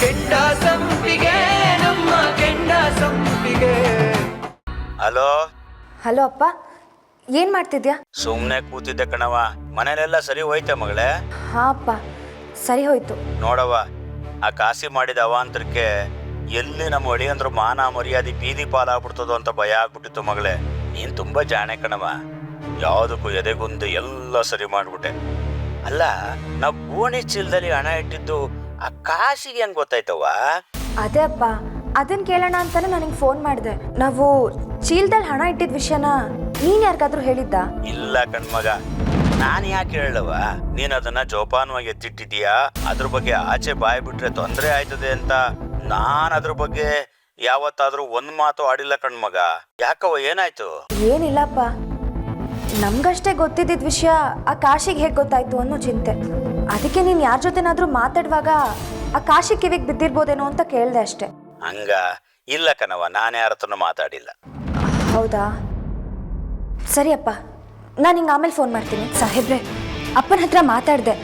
ಕೆಂಡ ಸಂಪಿಗೆ ನಮ್ಮ ಕೆಂಡ ಸಂಪಿಗೆ. ಹಲೋ ಹಲೋ ಅಪ್ಪ, ಏನ್ ಮಾಡ್ತಿದ್ಯಾ? ಸುಮ್ನೆ ಕೂತಿದ್ದೆ ಕಣವ. ಮನೇಲೆಲ್ಲ ಸರಿ ಹೋಯ್ತೆ ಮಗಳೇ? ಹಾ ಅಪ್ಪ, ಸರಿ ಹೋಯ್ತು. ನೋಡವ, ಆ ಕಾಸಿ ಮಾಡಿದ ಅವಾಂತರಕ್ಕೆ ಎಲ್ಲಿ ನಮ್ಮ ಅಳಿಯಂದ್ರು ಮಾನ ಮರ್ಯಾದೆ ಬೀದಿ ಪಾಲಾಗ್ಬಿಡ್ತದೋ ಅಂತ ಭಯ ಆಗ್ಬಿಟ್ಟಿತ್ತು ಮಗಳೇ. ನೀನ್ ತುಂಬಾ ಜಾಣೆ ಕಣವ, ಯಾವುದಕ್ಕೂ ಎದೆಗುಂದು ಎಲ್ಲ ಸರಿ ಮಾಡ್ಬಿಟ್ಟೆ. ಅಲ್ಲ, ನಾವು ಗೋಣಿ ಚೀಲದಲ್ಲಿ ಹಣ ಇಟ್ಟಿದ್ದು ಆ ಕಾಸಿಗೆ ಹೆಂಗ್ ಗೊತ್ತಾಯ್ತವ? ಅದೇ ಅಪ್ಪ, ಅದನ್ನ ಕೇಳೋಣ ಅಂತಾನೆ ನನಗೆ ಫೋನ್ ಮಾಡಿದೆ. ನಾವು ಚೀಲದಲ್ಲಿ ಹಣ ಇಟ್ಟಿದ ವಿಷಯನ ನೀನ್ ಯಾರಿಗಾದ್ರೂ ಹೇಳಿದ್ದ? ಇಲ್ಲ ಕಣ್ಮಗ, ನಾನು ಯಾಕೆ ಹೇಳವ? ನೀನ್ ಅದನ್ನ ಜೋಪಾನವಾಗಿ ಎತ್ತಿಟ್ಟಿದೀಯಾ, ಅದ್ರ ಬಗ್ಗೆ ಆಚೆ ಬಾಯ್ ಬಿಟ್ರೆ ತೊಂದರೆ ಆಯ್ತದೆ ಅಂತ ನಾನ್ ಅದ್ರ ಬಗ್ಗೆ ಯಾವತ್ತಾದ್ರೂ ಒಂದ್ ಮಾತು ಆಡಿಲ್ಲ ಕಣ್ಮಗ. ಯಾಕವ, ಏನಾಯ್ತು? ಏನಿಲ್ಲಪ್ಪ, ನಮ್ಗಷ್ಟೇ ಗೊತ್ತಿದ್ದ ವಿಷಯ ಆ ಕಾಶಿಗೆ ಹೇಗೆ ಗೊತ್ತಾಯ್ತು ಅನ್ನೋ ಚಿಂತೆ. ಅದಕ್ಕೆ ನೀನ್ ಯಾರ ಜೊತೆನಾದ್ರೂ ಮಾತಾಡುವಾಗ ಆ ಕಾಶಿ ಕಿವಿಗೆ ಬಿದ್ದಿರ್ಬೋದೇನೋ ಅಂತ ಕೇಳ್ದೆ ಅಷ್ಟೆ. ಹಂಗ ಇಲ್ಲ ಕಣವ, ನಾನು ಯಾರ ಹತ್ರನೂ ಮಾತಾಡಿಲ್ಲ. ಹೌದಾ, ಸರಿ ಅಪ್ಪ, ನಾನು ಹಿಂಗೆ ಆಮೇಲೆ ಫೋನ್ ಮಾಡ್ತೀನಿ. ಸಾಹೇಬ್ರೆ, ಅಪ್ಪನ ಹತ್ರ ಮಾತಾಡಿದೆ.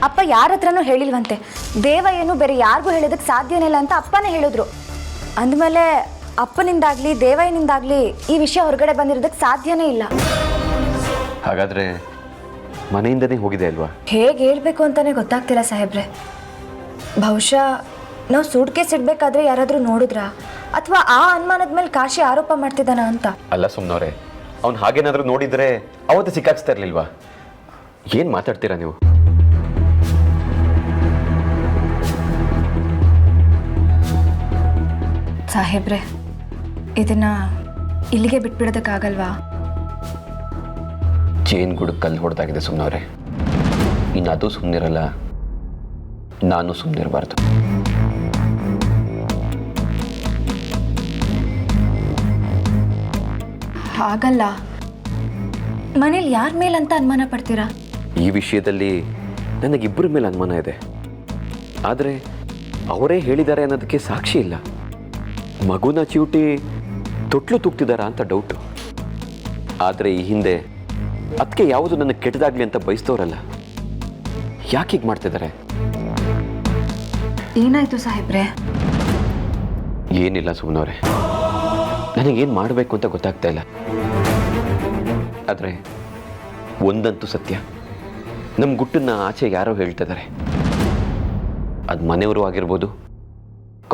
ಅಪ್ಪ ಯಾರ ಹತ್ರನೂ ಹೇಳಿಲ್ವಂತೆ. ದೇವ ಏನು ಬೇರೆ ಯಾರಿಗೂ ಹೇಳೋದಕ್ಕೆ ಸಾಧ್ಯನೇ ಇಲ್ಲ ಅಂತ ಅಪ್ಪನೇ ಹೇಳಿದ್ರು. ಅಂದಮೇಲೆ ಅಪ್ಪನಿಂದಾಗ್ಲಿ ದೇವಯ್ಯನಿಂದಾಗ್ಲಿ ಈ ವಿಷಯ ಹೊರಗಡೆ ಬಂದಿರೋದಕ್ಕೆ ಸಾಧ್ಯನೇ ಇಲ್ಲ. ಹಾಗಾದ್ರೆ ಮನೆಯಿಂದನೇ ಹೋಗಿದೆ ಅಲ್ವಾ? ಹೇಗೆ ಹೇಳ್ಬೇಕು ಅಂತಾನೆ ಗೊತ್ತಾಗ್ತಿಲ್ಲ ಸಾಹೇಬ್ರೆ. ಬಹುಶಃ ನಾವು ಸೂಟ್ ಕೇಸ್ ಇಡಬೇಕಾದ್ರೆ ಯಾರಾದರೂ ನೋಡಿದ್ರಾ, ಅಥವಾ ಆ ಅನುಮಾನದ ಮೇಲೆ ಕಾಶಿ ಆರೋಪ ಮಾಡ್ತಿದ್ದಾನ ಅಂತ? ಅಲ್ಲ ಸುಮ್ನವ್ರೆ, ಅವ್ನು ಹಾಗೇನಾದ್ರೂ ನೋಡಿದ್ರೆ ಅವತ್ತು ಸಿಕ್ಕಾಕ್ಸ್ತಾ ಇರ್ಲಿಲ್ವಾ? ಏನ್ ಮಾತಾಡ್ತೀರಾ ನೀವು? ಸಾಹೇಬ್ರೆ, ಇದನ್ನ ಇಲ್ಲಿಗೆ ಬಿಟ್ಬಿಡೋದಕ್ಕಾಗಲ್ವಾ? ಜೇನ್ ಗುಡ್ ಕಲ್ಲು ಹೊಡೆದಾಗಿದೆ ಸುಮ್ನವ್ರೆ. ಇನ್ನು ಅದು ಸುಮ್ಮನಿರಲ್ಲ, ನಾನು ಸುಮ್ಮನಿರಬಾರ್ದು. ಹಾಗಲ್ಲ, ಮನೇಲಿ ಯಾರ ಮೇಲಂತ ಅನುಮಾನ ಪಡ್ತೀರಾ? ಈ ವಿಷಯದಲ್ಲಿ ನನಗಿಬ್ಬರ ಮೇಲೆ ಅನುಮಾನ ಇದೆ. ಆದರೆ ಅವರೇ ಹೇಳಿದ್ದಾರೆ ಅನ್ನೋದಕ್ಕೆ ಸಾಕ್ಷಿ ಇಲ್ಲ. ಮಗುನ ಚಿವುಟಿ ತೊಟ್ಲು ತೂಗ್ತಿದ್ದಾರಾ ಅಂತ ಡೌಟು. ಆದರೆ ಈ ಹಿಂದೆ ಅದಕ್ಕೆ ಯಾವುದು ನನಗೆ ಕೆಟ್ಟದಾಗ್ಲಿ ಅಂತ ಬಯಸ್ತವ್ರಲ್ಲ, ಯಾಕೆ ಹೀಗೆ ಮಾಡ್ತಿದ್ದಾರೆ? ಏನಾಯ್ತು ಸಾಹೇಬ್ರೆ? ಏನಿಲ್ಲ ಸುಮ್ಮನವ್ರೆ, ನನಗೇನು ಮಾಡಬೇಕು ಅಂತ ಗೊತ್ತಾಗ್ತಾ ಇಲ್ಲ. ಆದರೆ ಒಂದಂತೂ ಸತ್ಯ, ನಮ್ಮ ಗುಟ್ಟನ್ನ ಆಚೆ ಯಾರೋ ಹೇಳ್ತಿದ್ದಾರೆ. ಅದು ಮನೆಯವರು ಆಗಿರ್ಬೋದು,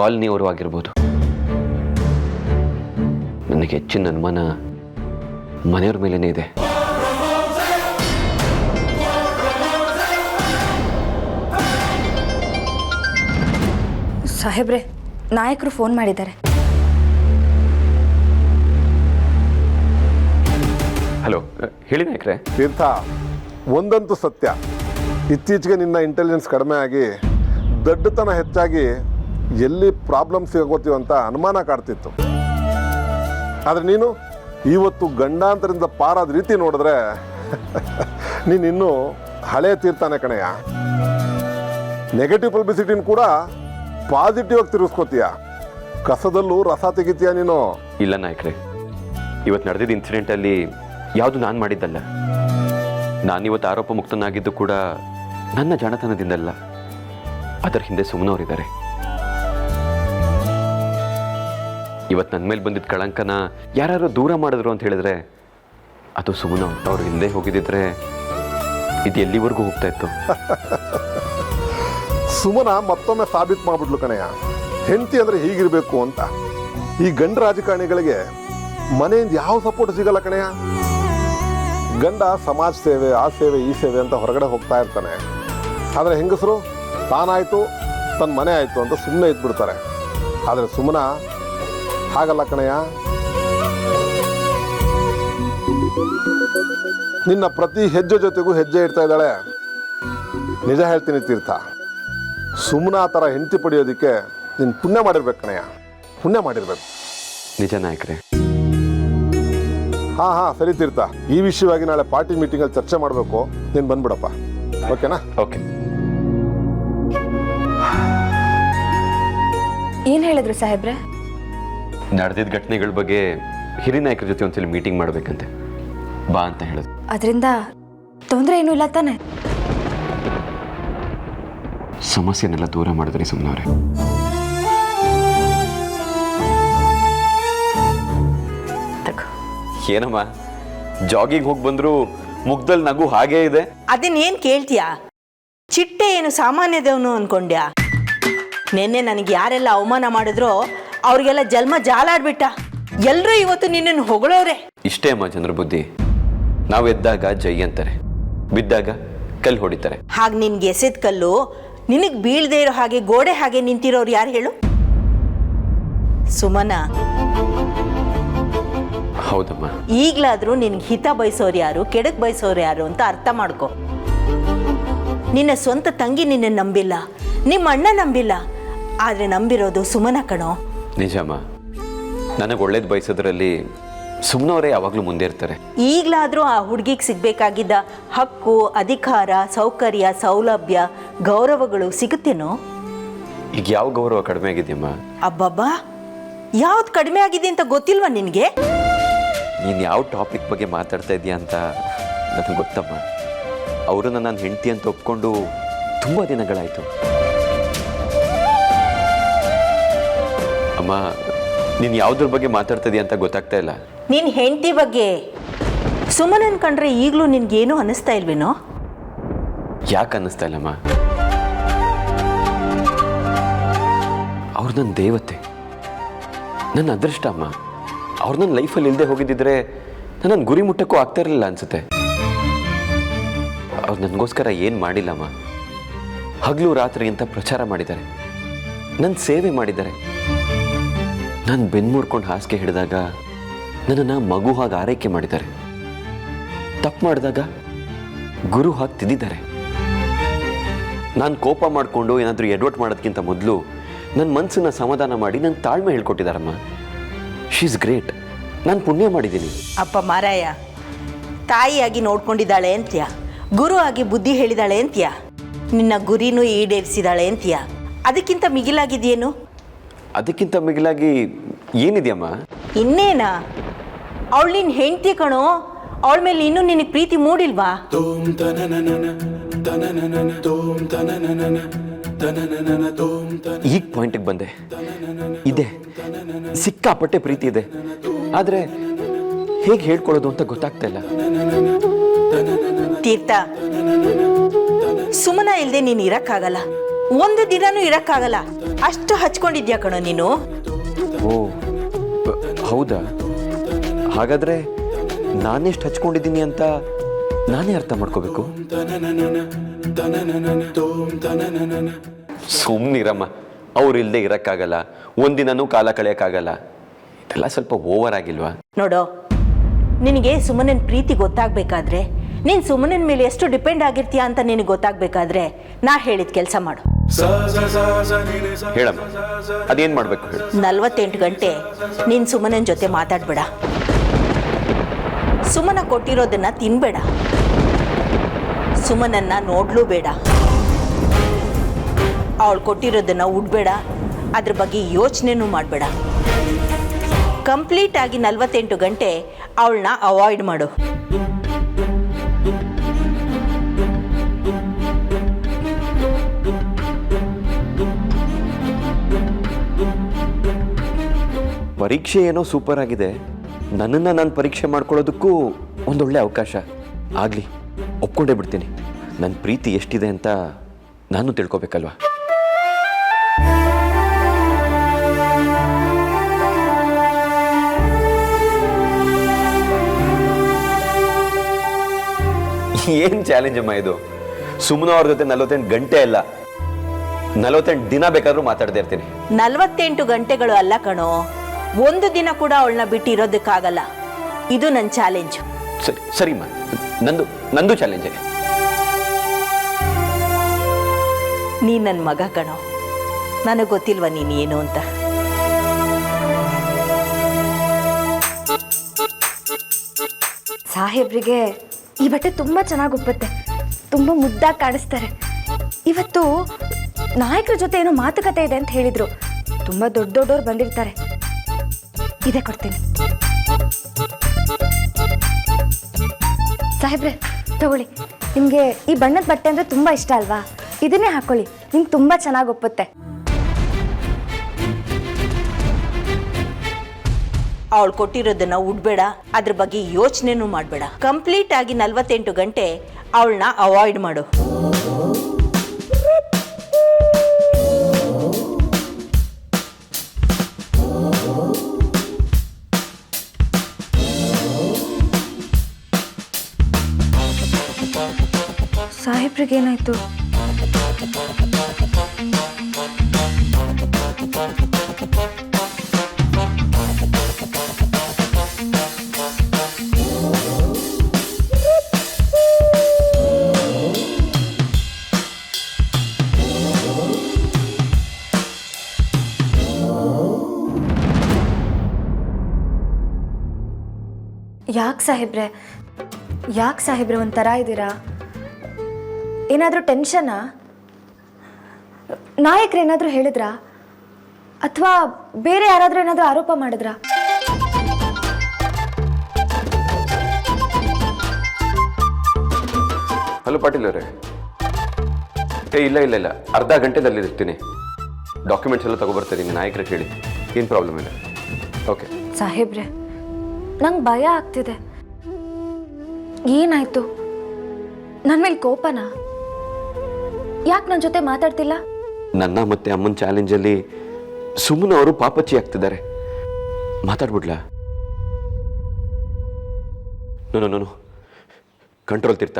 ಕಾಲನಿಯವರು ಆಗಿರ್ಬೋದು. ನನಗೆ ಹೆಚ್ಚಿನ ಅನುಮಾನ ಮನೆಯವ್ರ ಮೇಲೇ ಇದೆ. ಸಾಹೇಬ್ರೆ, ನಾಯಕರು ಫೋನ್ ಮಾಡಿದ್ದಾರೆ. ಹಲೋ, ಹೇಳಿ ನಾಯಕರೇ. ತೀರ್ಥ, ಒಂದಂತೂ ಸತ್ಯ, ಇತ್ತೀಚೆಗೆ ನಿನ್ನ ಇಂಟೆಲಿಜೆನ್ಸ್ ಕಡಿಮೆ ಆಗಿ ದಡ್ಡತನ ಹೆಚ್ಚಾಗಿ ಎಲ್ಲಿ ಪ್ರಾಬ್ಲಮ್ ಸಿಗೋತೀವಿ ಅಂತ ಅನುಮಾನ ಕಾಡ್ತಿತ್ತು. ಆದರೆ ನೀನು ಇವತ್ತು ಗಂಡಾಂತರದಿಂದ ಪಾರಾದ ರೀತಿ ನೋಡಿದ್ರೆ ನೀನಿನ್ನೂ ಹಳೆ ತೀರ್ಥಾನೆ ಕಣೆಯ. ನೆಗೆಟಿವ್ ಪಬ್ಲಿಸಿಟಿನ ಕೂಡ ಪಾಸಿಟಿವ್ ಆಗಿ ತಿರುಗಿಸ್ಕೋತೀಯ. ಕಸದಲ್ಲೂ ರಸ ತೆಗಿತೀಯ ನೀನು. ಇಲ್ಲ ನಾಯಕರೇ, ಇವತ್ತು ನಡೆದಿದ್ದ ಇನ್ಸಿಡೆಂಟಲ್ಲಿ ಯಾವುದು ನಾನು ಮಾಡಿದ್ದಲ್ಲ. ನಾನಿವತ್ತು ಆರೋಪ ಮುಕ್ತನಾಗಿದ್ದು ಕೂಡ ನನ್ನ ಜಾಣತನದಿಂದಲ್ಲ, ಅದರ ಹಿಂದೆ ಸುಮ್ಮನವರಿದ್ದಾರೆ. ಇವತ್ತು ನನ್ನ ಮೇಲೆ ಬಂದಿದ್ದ ಕಳಂಕನ ಯಾರು ದೂರ ಮಾಡಿದ್ರು ಅಂತ ಹೇಳಿದ್ರೆ ಅದು ಸುಮ್ಮನೆ ಅವ್ರ ಹಿಂದೆ ಹೋಗಿದ್ದಿದ್ರೆ ಇದು ಎಲ್ಲಿವರೆಗೂ ಹೋಗ್ತಾ ಇತ್ತು. ಸುಮನ ಮತ್ತೊಮ್ಮೆ ಸಾಬೀತು ಮಾಡ್ಬಿಡ್ಲು ಕಣಯ್ಯ, ಹೆಂಡತಿ ಅಂದರೆ ಹೀಗಿರಬೇಕು ಅಂತ. ಈ ಗಂಡ ರಾಜಕಾರಣಿಗಳಿಗೆ ಮನೆಯಿಂದ ಯಾವ ಸಪೋರ್ಟ್ ಸಿಗಲ್ಲ ಕಣಯ್ಯ. ಗಂಡ ಸಮಾಜ ಸೇವೆ, ಆ ಸೇವೆ, ಈ ಸೇವೆ ಅಂತ ಹೊರಗಡೆ ಹೋಗ್ತಾ ಇರ್ತಾನೆ. ಆದರೆ ಹೆಂಗಸರು ತಾನಾಯಿತು, ತನ್ನ ಮನೆ ಆಯಿತು ಅಂತ ಸುಮ್ಮನೆ ಇದ್ಬಿಡ್ತಾರೆ. ಆದರೆ ಸುಮನ ಹಾಗಲ್ಲ ಕಣಯ್ಯ. ನಿನ್ನ ಪ್ರತಿ ಹೆಜ್ಜೆ ಜೊತೆಗೂ ಹೆಜ್ಜೆ ಇಡ್ತಾ ಇದ್ದಾಳೆ. ನಿಜ ಹೇಳ್ತೀನಿ ತೀರ್ಥ, ಸುಮ್ಮನ ಆ ಥರ ಹೆಂಡತಿ ಪಡೆಯೋದಕ್ಕೆ ನೀನು ಪುಣ್ಯ ಮಾಡಿರ್ಬೇಕು ಕಣಯ್ಯ, ಪುಣ್ಯ ಮಾಡಿರ್ಬೇಕು. ನಿಜ ನಾಯಕರೇ. ಹಾಂ ಸರಿ ತೀರ್ಥ, ಈ ವಿಷಯವಾಗಿ ನಾಳೆ ಪಾರ್ಟಿ ಮೀಟಿಂಗಲ್ಲಿ ಚರ್ಚೆ ಮಾಡಬೇಕು. ನೀನು ಬಂದ್ಬಿಡಪ್ಪ, ಓಕೆನಾ? ಓಕೆ. ಏನು ಹೇಳಿದ್ರು ಸಾಹೇಬ್ರೆ? ನಡೆದಿದ್ದ ಘಟನೆಗಳ ಬಗ್ಗೆ ಹಿರಿಯ ನಾಯಕರ ಜೊತೆ ಒಂದ್ಸಲ ಮೀಟಿಂಗ್ ಮಾಡಬೇಕಂತೆ, ಬಾ ಅಂತ ಹೇಳಿದ್ರು. ಅದರಿಂದ ತೊಂದರೆ ಏನೂ ಇಲ್ಲ ತಾನೆ? ಸಮಸ್ಯೆನೆಲ್ಲ ದೂರ ಮಾಡಿದ್ರಿ ಸುಮ್ಮನವ್ರೆ. ಏನಮ್ಮ ಜಾಗಿಂಗ್ ಹೋಗಿ ಬಂದ್ರು ಮುಖದಲ್ಲಿ ನಗು ಹಾಗೇ ಇದೆ. ಅದನ್ನೇನು ಕೇಳ್ತೀಯಾ? ಚಿಟ್ಟೆ ಏನು ಸಾಮಾನ್ಯದವನು ಅನ್ಕೊಂಡ್ಯಾ? ನಿನ್ನೆ ನನಗೆ ಯಾರೆಲ್ಲ ಅವಮಾನ ಮಾಡಿದ್ರೋ ಅವ್ರಿಗೆಲ್ಲ ಜನ್ಮ ಜಾಲಾಡ್ಬಿಟ್ಟ. ಎಲ್ಲರೂ ಇವತ್ತು ನಿನ್ನನ್ನು ಹೊಗಳೋರೆ. ಇಷ್ಟೇ ಅಮ್ಮ ಜನರ ಬುದ್ಧಿ. ನಾವು ಎದ್ದಾಗ ಜೈ ಅಂತಾರೆ, ಬಿದ್ದಾಗ ಕಲ್ಲು ಹೊಡಿತಾರೆ. ಹಾಗೆ ನಿನ್ಗೆ ಎಸೆದ ಕಲ್ಲು ನಿನಗೆ ಬೀಳದೇ ಇರೋ ಹಾಗೆ ಗೋಡೆ ಹಾಗೆ ನಿಂತಿರೋರು ಯಾರು ಹೇಳು? ಸುಮನ, ಹೌದಮ್ಮ. ಈಗಲಾದರೂ ನಿನ್ಗೆ ಹಿತ ಬಯಸೋರು ಯಾರು, ಕೆಡಕ್ ಬಯಸೋರು ಯಾರು ಅಂತ ಅರ್ಥ ಮಾಡ್ಕೊ. ನಿನ್ನ ಸ್ವಂತ ತಂಗಿ ನಿನ್ನ ನಂಬಿಲ್ಲ, ನಿಮ್ಮ ಅಣ್ಣ ನಂಬಿಲ್ಲ, ಆದರೆ ನಂಬಿರೋದು ಸುಮನ ಕಣೋ. ನಿಜಮ್ಮ, ನನಗೆ ಒಳ್ಳೇದು ಬಯಸೋದ್ರಲ್ಲಿ ಸುಮ್ಮನವರೇ ಯಾವಾಗಲೂ ಮುಂದೆ ಇರ್ತಾರೆ. ಈಗಲಾದರೂ ಆ ಹುಡುಗಿಗೆ ಸಿಗಬೇಕಾಗಿದ್ದ ಹಕ್ಕು, ಅಧಿಕಾರ, ಸೌಕರ್ಯ, ಸೌಲಭ್ಯ, ಗೌರವಗಳು ಸಿಗುತ್ತೇನೋ? ಈಗ ಯಾವ ಗೌರವ ಕಡಿಮೆ ಆಗಿದೆಯಮ್ಮ? ಅಬ್ಬಬ್ಬಾ, ಯಾವ್ದು ಕಡಿಮೆ ಆಗಿದೆ ಅಂತ ಗೊತ್ತಿಲ್ವಾ ನಿನಗೆ? ನೀನು ಯಾವ ಟಾಪಿಕ್ ಬಗ್ಗೆ ಮಾತಾಡ್ತಾ ಇದೀಯ ಅಂತ ನನಗೆ ಗೊತ್ತಮ್ಮ. ಅವರನ್ನು ನನ್ನ ಹೆಂಡತಿ ಅಂತ ಒಪ್ಕೊಂಡು ತುಂಬ ದಿನಗಳಾಯಿತು. ಅಮ್ಮ, ನೀನು ಯಾವುದ್ರ ಬಗ್ಗೆ ಮಾತಾಡ್ತಾ ಇದೀಯ ಅಂತ ಗೊತ್ತಾಗ್ತಾ ಇಲ್ಲ. ನಿನ್ನ ಹೆಂಡತಿ ಬಗ್ಗೆ. ಸುಮನನ್ ಕಂಡ್ರೆ ಈಗಲೂ ನಿನ್ಗೇನು ಅನ್ನಿಸ್ತಾ ಇಲ್ವೇನೋ? ಯಾಕೆ ಅನ್ನಿಸ್ತಾ ಇಲ್ಲಮ್ಮ? ಅವ್ರು ನನ್ನ ದೇವತೆ, ನನ್ನ ಅದೃಷ್ಟ ಅಮ್ಮ. ಅವ್ರು ನನ್ನ ಲೈಫಲ್ಲಿ ಇಲ್ಲದೆ ಹೋಗಿದ್ದಿದ್ರೆ ನನ್ನ ಗುರಿ ಮುಟ್ಟಕ್ಕೂ ಆಗ್ತಾ ಇರಲಿಲ್ಲ ಅನ್ಸುತ್ತೆ. ಅವ್ರು ನನಗೋಸ್ಕರ ಏನು ಮಾಡಿಲ್ಲಮ್ಮ. ಹಗಲು ರಾತ್ರಿ ಅಂತ ಪ್ರಚಾರ ಮಾಡಿದ್ದಾರೆ, ನನ್ನ ಸೇವೆ ಮಾಡಿದ್ದಾರೆ. ನಾನು ಬೆನ್ಮೂಡ್ಕೊಂಡು ಹಾಸಿಗೆ ಹಿಡಿದಾಗ ನನ್ನನ್ನು ಮಗು ಹಾಗೆ ಆರೈಕೆ ಮಾಡಿದ್ದಾರೆ. ತಪ್ಪು ಮಾಡಿದಾಗ ಗುರು ಹಾಗೆ ತಿದ್ದಿದ್ದಾರೆ. ನಾನು ಕೋಪ ಮಾಡಿಕೊಂಡು ಏನಾದರೂ ಎಡವಟ್ ಮಾಡೋದಕ್ಕಿಂತ ಮೊದಲು ನನ್ನ ಮನಸ್ಸನ್ನು ಸಮಾಧಾನ ಮಾಡಿ ನನ್ನ ತಾಳ್ಮೆ ಹೇಳ್ಕೊಟ್ಟಿದ್ದಾರಮ್ಮ. She is great. ನಾನು ಪುಣ್ಯ ಮಾಡಿದ್ದೀನಿ. ಅಪ್ಪ ಮಾರಾಯ, ತಾಯಿಯಾಗಿ ನೋಡ್ಕೊಂಡಿದ್ದಾಳೆ ಅಂತ್ಯ, ಗುರು ಆಗಿ ಬುದ್ಧಿ ಹೇಳಿದಾಳೆ ಅಂತ್ಯ, ನಿನ್ನ ಗುರಿನೂ ಈಡೇರಿಸಿದಾಳೆ ಅಂತ್ಯ. ಅದಕ್ಕಿಂತ ಮಿಗಿಲಾಗಿದೆಯೇನು? ಅದಕ್ಕಿಂತ ಮಿಗಿಲಾಗಿ ಏನಿದೆಯಮ್ಮ? ಇನ್ನೇನಾ? ಅವಳು ನಿನ್ನ ಹೆಂಡತಿ ಕಣೋ. ಅವಳ ಮೇಲೆ ಇನ್ನೂ ನಿನಗೆ ಪ್ರೀತಿ ಮೂಡಿಲ್ವಾ? ಈಗ ಪಾಯಿಂಟಿಗೆ ಬಂದೆ. ಇದೆ, ಸಿಕ್ಕಾಪಟ್ಟೆ ಪ್ರೀತಿ ಇದೆ. ಆದರೆ ಹೇಗೆ ಹೇಳ್ಕೊಳ್ಳೋದು ಅಂತ ಗೊತ್ತಾಗ್ತಾ ಇಲ್ಲ. ತೀರ್ಥ, ಸುಮನ ಇಲ್ಲದೆ ನೀನು ಇರಕ್ಕಾಗಲ್ಲ, ಒಂದು ದಿನನೂ ಇರಕ್ಕಾಗಲ್ಲ. ಅಷ್ಟು ಹಚ್ಕೊಂಡಿದ್ಯಾ ಕಣೋ ನೀನು. ಓ ಹೌದಾ? ಹಾಗಾದ್ರೆ ನಾನೆಷ್ಟು ಹಚ್ಕೊಂಡಿದ್ದೀನಿ ಅಂತ ನಾನೇ ಅರ್ಥ ಮಾಡ್ಕೋಬೇಕು. ಸುಮ್ಮನಿರಮ್ಮ. ಅವ್ರಿಲ್ಲದೆ ಇರಕ್ಕಾಗಲ್ಲ, ಒಂದಿನನೂ ಕಾಲ ಕಳೆಯೋಕ್ಕಾಗಲ್ಲ. ಇದೆಲ್ಲ ಸ್ವಲ್ಪ ಓವರ್ ಆಗಿಲ್ವಾ? ನೋಡೋ, ನಿನಗೆ ಸುಮನನ್ ಪ್ರೀತಿ ಗೊತ್ತಾಗಬೇಕಾದ್ರೆ, ನೀನು ಸುಮನನ ಮೇಲೆ ಎಷ್ಟು ಡಿಪೆಂಡ್ ಆಗಿರ್ತೀಯ ಅಂತ ನಿನಗೆ ಗೊತ್ತಾಗಬೇಕಾದ್ರೆ ನಾ ಹೇಳಿದ ಕೆಲಸ ಮಾಡು. ಹೇಳಮ್ಮ, ಅದೇನು ಮಾಡಬೇಕು ಹೇಳು. 48 ಗಂಟೆ ನೀನು ಸುಮನನ ಜೊತೆ ಮಾತಾಡಬೇಡ. ಸುಮನ ಕೊಟ್ಟಿರೋದನ್ನ ತಿನ್ಬೇಡ. ಸುಮನನ್ನ ನೋಡ್ಲೂ ಬೇಡ. ಅವಳು ಕೊಟ್ಟಿರೋದನ್ನ ಉಡ್ಬೇಡ. ಅದ್ರ ಬಗ್ಗೆ ಯೋಚನೆನೂ ಮಾಡಬೇಡ. ಕಂಪ್ಲೀಟ್ ಆಗಿ 48 ಗಂಟೆ ಅವಳನ್ನ ಅವಾಯ್ಡ್ ಮಾಡು. ಪರೀಕ್ಷೆ ಏನೋ ಸೂಪರ್ ಆಗಿದೆ. ನನ್ನನ್ನು ನಾನು ಪರೀಕ್ಷೆ ಮಾಡ್ಕೊಳ್ಳೋದಕ್ಕೂ ಒಂದೊಳ್ಳೆ ಅವಕಾಶ ಆಗಲಿ. ಒಪ್ಕೊಂಡೇ ಬಿಡ್ತೀನಿ. ನನ್ನ ಪ್ರೀತಿ ಎಷ್ಟಿದೆ ಅಂತ ನಾನು ತಿಳ್ಕೊಬೇಕಲ್ವಾ? ಏನು ಚಾಲೆಂಜ್ ಅಮ್ಮ ಇದು? ಸುಮ್ಮನೆ ಅವ್ರ ಜೊತೆ 48 ಗಂಟೆ ಅಲ್ಲ, 48 ದಿನ ಬೇಕಾದ್ರೂ ಮಾತಾಡದೇ ಇರ್ತೀನಿ. 48 ಗಂಟೆಗಳು ಅಲ್ಲ ಕಣೋ, ಒಂದು ದಿನ ಕೂಡ ಅವಳನ್ನ ಬಿಟ್ಟಿರೋದಕ್ಕಾಗಲ್ಲ. ಇದು ನನ್ನ ಚಾಲೆಂಜ್. ಸರಿ ಸರಿಮ್ಮ, ನಂದು ಚಾಲೆಂಜ್. ನೀ ನನ್ನ ಮಗ ಕಣೋ, ನನಗೆ ಗೊತ್ತಿಲ್ವ ನೀನು ಏನು ಅಂತ. ಸಾಹೇಬ್ರಿಗೆ ಈ ಬಟ್ಟೆ ತುಂಬ ಚೆನ್ನಾಗಿ ಒಪ್ಪುತ್ತೆ, ತುಂಬ ಮುದ್ದಾಗಿ ಕಾಣಿಸ್ತಾರೆ. ಇವತ್ತು ನಾಯಕರ ಜೊತೆ ಏನೋ ಮಾತುಕತೆ ಇದೆ ಅಂತ ಹೇಳಿದರು. ತುಂಬ ದೊಡ್ಡವ್ರು ಬಂದಿರ್ತಾರೆ. ಇದೇ ಕೊಡ್ತೀನಿ. ಸಾಹೇಬ್ರೆ ತಗೊಳ್ಳಿ. ನಿಮಗೆ ಈ ಬಣ್ಣದ ಬಟ್ಟೆ ಅಂದರೆ ತುಂಬ ಇಷ್ಟ ಅಲ್ವಾ? ಇದನ್ನೇ ಹಾಕೊಳ್ಳಿ, ನಿಮ್ಗೆ ತುಂಬ ಚೆನ್ನಾಗಿ ಒಪ್ಪುತ್ತೆ. ಅವಳು ಕೊಟ್ಟಿರೋದನ್ನ ಉಡ್ಬೇಡ, ಅದ್ರ ಬಗ್ಗೆ ಯೋಚನೆನೂ ಮಾಡಬೇಡ. ಕಂಪ್ಲೀಟ್ ಆಗಿ 48 ಗಂಟೆ ಅವಳನ್ನ ಅವಾಯ್ಡ್ ಮಾಡು. ಸಾಹೇಬ್ರಿಗೇನಾಯ್ತು? ಯಾಕೆ ಸಾಹೇಬ್ರೆ ಒಂಥರ ಇದ್ದೀರಾ? ಏನಾದರೂ ಟೆನ್ಷನಾ? ನಾಯಕರು ಏನಾದರೂ ಹೇಳಿದ್ರಾ? ಅಥವಾ ಬೇರೆ ಯಾರಾದರೂ ಏನಾದರೂ ಆರೋಪ ಮಾಡಿದ್ರಾ? ಹಲೋ ಪಾಟೀಲ್ ಅವರೇ. ಇಲ್ಲ ಅರ್ಧ ಗಂಟೆದಲ್ಲಿ ಇರ್ತೀನಿ. ಡಾಕ್ಯುಮೆಂಟ್ಸ್ ಎಲ್ಲ ತಗೊಬರ್ತೀನಿ. ನಾಯಕರಿಗೆ ಹೇಳಿ, ಏನು ಪ್ರಾಬ್ಲಮ್ ಇಲ್ಲ. ಓಕೆ ಸಾಹೇಬ್ರೆ, ನಂಗೆ ಭಯ ಆಗ್ತಿದೆ. ಏನಾಯ್ತು? ನನ್ನ ಮೇಲೆ ಕೋಪನಾ? ಯಾಕೆ ನನ್ನ ಜೊತೆ ಮಾತಾಡ್ತಿಲ್ಲ? ನನ್ನ ಮತ್ತೆ ಅಮ್ಮನ ಚಾಲೆಂಜಲ್ಲಿ ಸುಮ್ಮನೆ ಅವರು ಪಾಪಚ್ಚಿ ಆಗ್ತಿದ್ದಾರೆ. ಮಾತಾಡ್ಬಿಡ್ಲಾ? ನೋ ಕಂಟ್ರೋಲ್ ತೀರ್ಥ,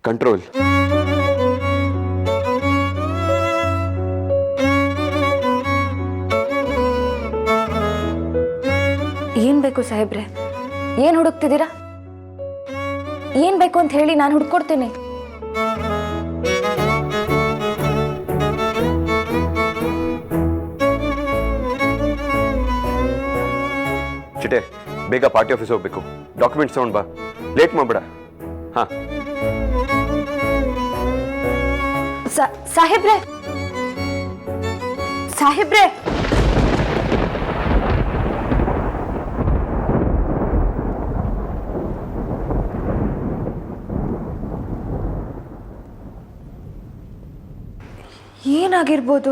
ಕಂಟ್ರೋಲ್. ಏನ್ ಬೇಕು ಸಾಹೇಬ್ರೆ? ಏನ್ ಹುಡುಕ್ತಿದ್ದೀರಾ? ಏನ್ ಬೇಕು ಅಂತ ಹೇಳಿ, ನಾನು ಹುಡ್ಕೊಡ್ತೀನಿ. ಚಿಟೆ, ಬೇಗ ಪಾರ್ಟಿ ಆಫೀಸ್ ಹೋಗ್ಬೇಕು. ಡಾಕ್ಯುಮೆಂಟ್ಸ್ ತಗೊಂಡ್ ಬಾ, ಲೇಟ್ ಮಾಡ್ಬೇಡ. ಹಾ ಸಾಹೇಬ್ರೆ, ಸಾಹೇಬ್ರೆ, ಏನಾಗಿರ್ಬೋದು?